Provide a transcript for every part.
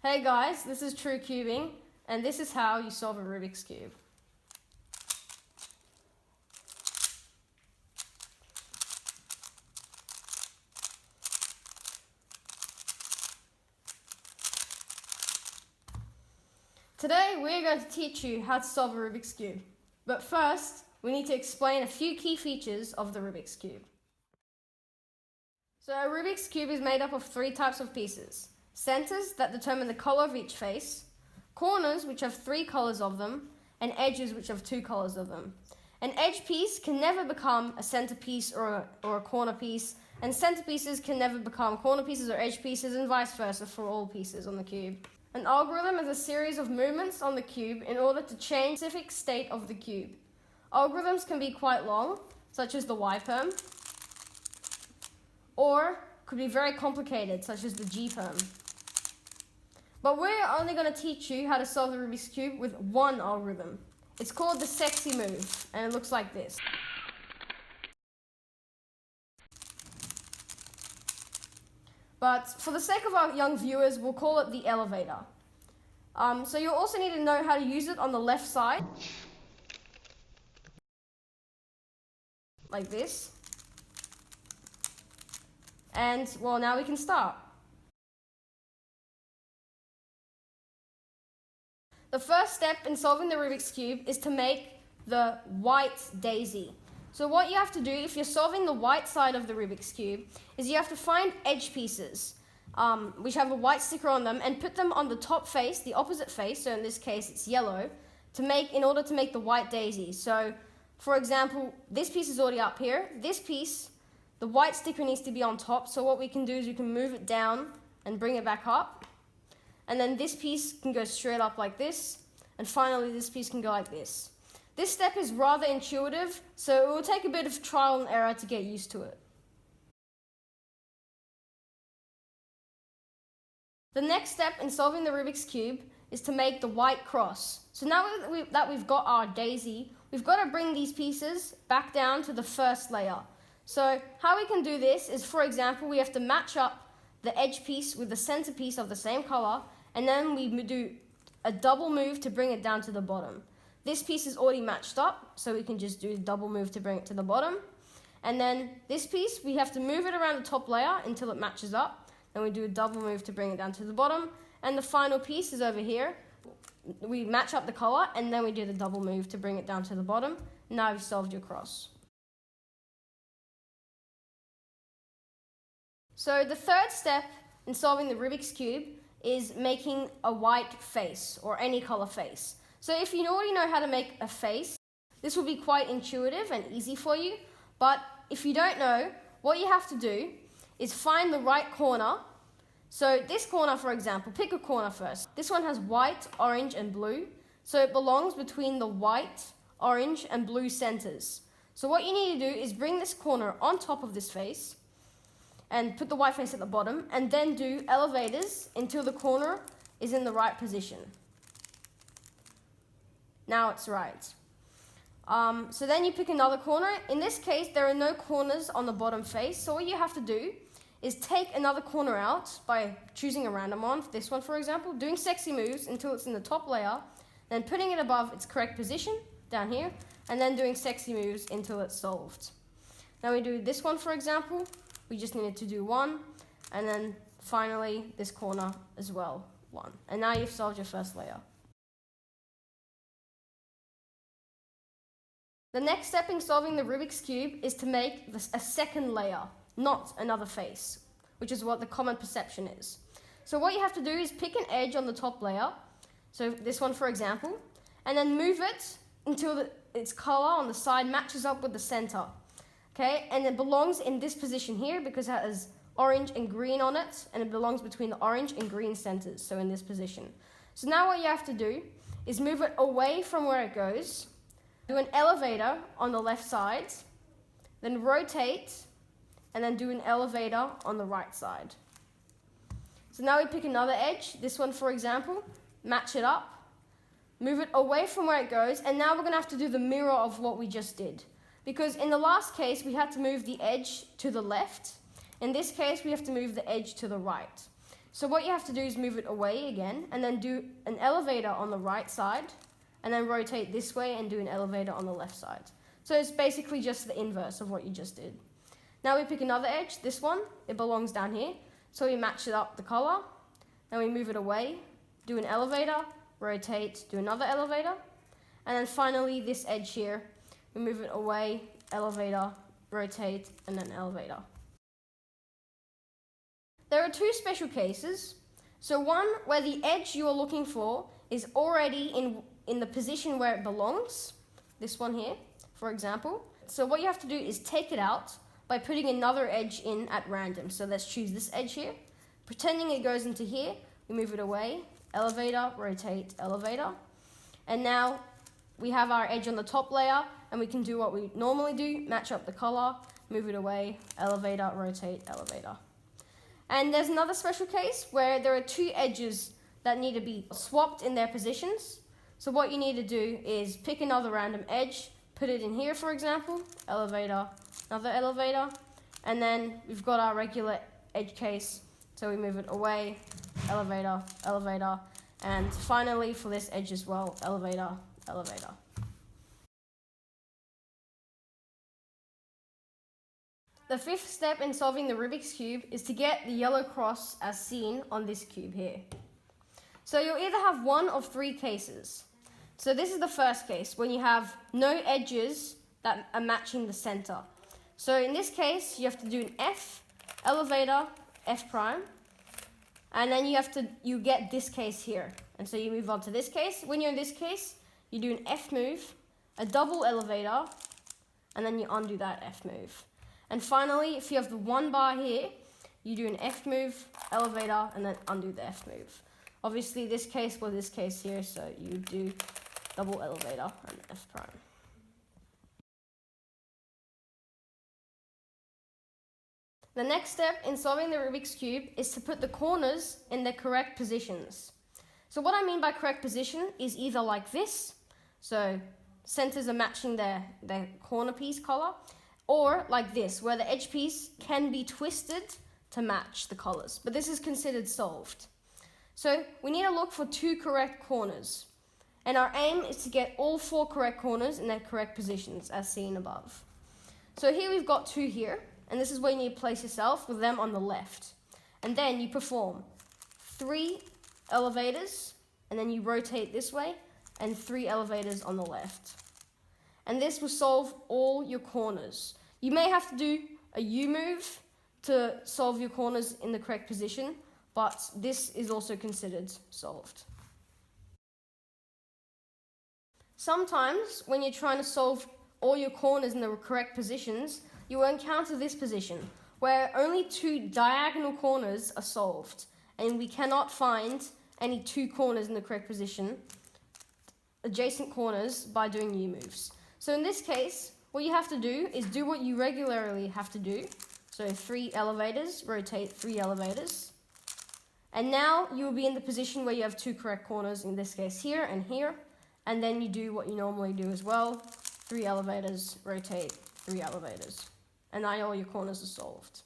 Hey guys, this is True Cubing, and this is how you solve a Rubik's Cube. Today we're going to teach you how to solve a Rubik's Cube. But first, we need to explain a few key features of the Rubik's Cube. So a Rubik's Cube is made up of three types of pieces. Centers that determine the color of each face, corners which have three colors of them, and edges which have two colors of them. An edge piece can never become a center piece or a corner piece, and center pieces can never become corner pieces or edge pieces, and vice versa for all pieces on the cube. An algorithm is a series of movements on the cube in order to change the specific state of the cube. Algorithms can be quite long, such as the Y-perm, or could be very complicated, such as the G-perm. But we're only going to teach you how to solve the Rubik's Cube with one algorithm. It's called the sexy move, and it looks like this. But for the sake of our young viewers, we'll call it the elevator. So you'll also need to know how to use it on the left side, like this. And, well, now we can start. The first step in solving the Rubik's Cube is to make the white daisy. So what you have to do if you're solving the white side of the Rubik's Cube is you have to find edge pieces which have a white sticker on them and put them on the top face, the opposite face, so in this case it's yellow, in order to make the white daisy. So, for example, this piece is already up here. This piece, the white sticker needs to be on top, so what we can do is we can move it down and bring it back up. And then this piece can go straight up like this, and finally this piece can go like this. This step is rather intuitive, so it will take a bit of trial and error to get used to it. The next step in solving the Rubik's Cube is to make the white cross. So now that we've got our daisy, we've got to bring these pieces back down to the first layer. So how we can do this is, for example, we have to match up the edge piece with the center piece of the same color, and then we do a double move to bring it down to the bottom. This piece is already matched up, so we can just do a double move to bring it to the bottom. And then this piece, we have to move it around the top layer until it matches up. Then we do a double move to bring it down to the bottom. And the final piece is over here. We match up the color, and then we do the double move to bring it down to the bottom. Now you've solved your cross. So the third step in solving the Rubik's Cube is making a white face, or any color face. So if you already know how to make a face, this will be quite intuitive and easy for you. But if you don't know, what you have to do is find the right corner. So this corner, for example, pick a corner first. This one has white, orange, and blue. So it belongs between the white, orange, and blue centers. So what you need to do is bring this corner on top of this face and put the white face at the bottom, and then do elevators until the corner is in the right position. Now it's right. So then you pick another corner. In this case, there are no corners on the bottom face, so what you have to do is take another corner out by choosing a random one, this one for example, doing sexy moves until it's in the top layer, then putting it above its correct position, down here, and then doing sexy moves until it's solved. Now we do this one for example, we just needed to do one, and then finally this corner as well, one. And now you've solved your first layer. The next step in solving the Rubik's Cube is to make a second layer, not another face, which is what the common perception is. So what you have to do is pick an edge on the top layer, so this one for example, and then move it until its color on the side matches up with the center. Okay, and it belongs in this position here because it has orange and green on it, and it belongs between the orange and green centers, so in this position. So now what you have to do is move it away from where it goes, do an elevator on the left side, then rotate, and then do an elevator on the right side. So now we pick another edge, this one for example, match it up, move it away from where it goes, and now we're going to have to do the mirror of what we just did. Because in the last case, we had to move the edge to the left. In this case, we have to move the edge to the right. So what you have to do is move it away again, and then do an elevator on the right side, and then rotate this way and do an elevator on the left side. So it's basically just the inverse of what you just did. Now we pick another edge, this one, it belongs down here. So we match it up the color, then we move it away, do an elevator, rotate, do another elevator, and then finally this edge here, we move it away, elevator, rotate, and then elevator. There are two special cases. So one where the edge you are looking for is already in the position where it belongs, this one here, for example. So what you have to do is take it out by putting another edge in at random. So let's choose this edge here. Pretending it goes into here, we move it away, elevator, rotate, elevator. And now we have our edge on the top layer, and we can do what we normally do, match up the color, move it away, elevator, rotate, elevator. And there's another special case where there are two edges that need to be swapped in their positions. So what you need to do is pick another random edge, put it in here, for example, elevator, another elevator, and then we've got our regular edge case. So we move it away, elevator, elevator, and finally for this edge as well, elevator, elevator. The fifth step in solving the Rubik's Cube is to get the yellow cross as seen on this cube here. So you'll either have one of three cases. So this is the first case, when you have no edges that are matching the center. So in this case, you have to do an F, elevator, F prime, and then you get this case here. And so you move on to this case. When you're in this case, you do an F move, a double elevator, and then you undo that F move. And finally, if you have the one bar here, you do an F move, elevator, and then undo the F move. Obviously, this case was this case here, so you do double elevator and F prime. The next step in solving the Rubik's Cube is to put the corners in their correct positions. So what I mean by correct position is either like this, so centers are matching their corner piece color, or like this, where the edge piece can be twisted to match the colors, but this is considered solved. So we need to look for two correct corners, and our aim is to get all four correct corners in their correct positions, as seen above. So here we've got two here, and this is where you need to place yourself with them on the left. And then you perform 3 elevators, and then you rotate this way, and 3 elevators on the left. And this will solve all your corners. You may have to do a U move to solve your corners in the correct position, but this is also considered solved. Sometimes, when you're trying to solve all your corners in the correct positions, you will encounter this position, where only 2 diagonal corners are solved, and we cannot find any 2 corners in the correct position, adjacent corners, by doing U moves. So in this case, what you have to do is do what you regularly have to do. So 3 elevators, rotate 3 elevators. And now you will be in the position where you have 2 correct corners, in this case here and here. And then you do what you normally do as well. 3 elevators, rotate 3 elevators. And now all your corners are solved.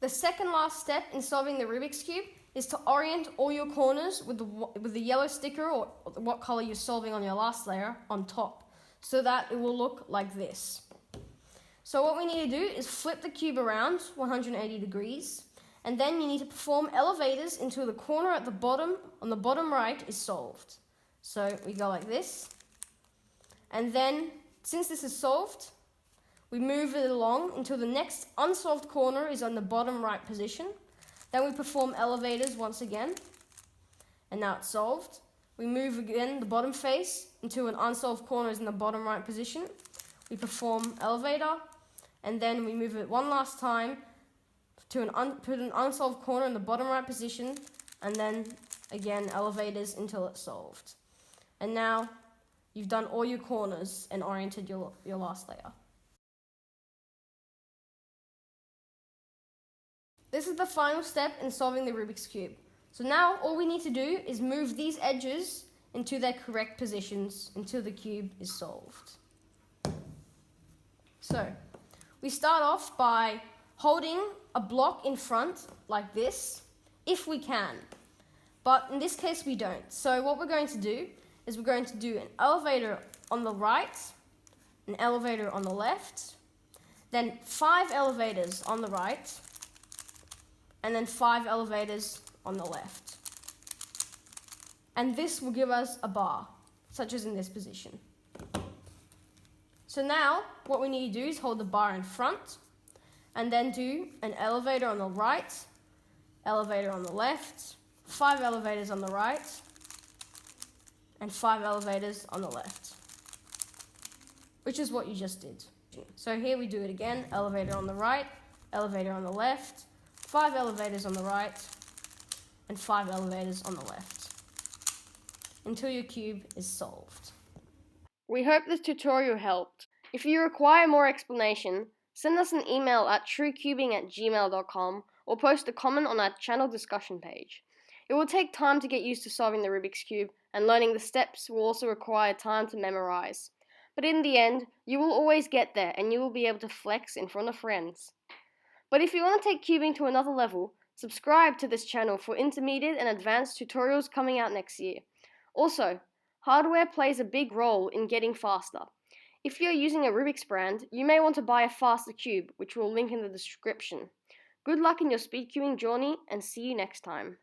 The second last step in solving the Rubik's Cube is to orient all your corners with the yellow sticker, or what color you're solving on your last layer, on top, so that it will look like this. So what we need to do is flip the cube around 180 degrees, and then you need to perform elevators until the corner at the bottom, on the bottom right, is solved. So we go like this, and then, since this is solved, we move it along until the next unsolved corner is on the bottom right position. Then we perform elevators once again, and now it's solved. We move again the bottom face until an unsolved corner is in the bottom right position. We perform elevator, and then we move it one last time to put an unsolved corner in the bottom right position, and then again elevators until it's solved. And now you've done all your corners and oriented your last layer. This is the final step in solving the Rubik's Cube. So now all we need to do is move these edges into their correct positions until the cube is solved. So We start off by holding a block in front like this, if we can. But in this case we don't. So what we're going to do is we're going to do an elevator on the right, an elevator on the left, then 5 elevators on the right, and then 5 elevators on the left. And this will give us a bar, such as in this position. So now, what we need to do is hold the bar in front, and then do an elevator on the right, elevator on the left, 5 elevators on the right, and 5 elevators on the left, which is what you just did. So here we do it again, elevator on the right, elevator on the left, 5 elevators on the right, and 5 elevators on the left, until your cube is solved. We hope this tutorial helped. If you require more explanation, send us an email at truecubing@gmail.com or post a comment on our channel discussion page. It will take time to get used to solving the Rubik's Cube, and learning the steps will also require time to memorize. But in the end, you will always get there and you will be able to flex in front of friends. But if you want to take cubing to another level, subscribe to this channel for intermediate and advanced tutorials coming out next year. Also, hardware plays a big role in getting faster. If you're using a Rubik's brand, you may want to buy a faster cube, which we'll link in the description. Good luck in your speed cubing journey, and see you next time.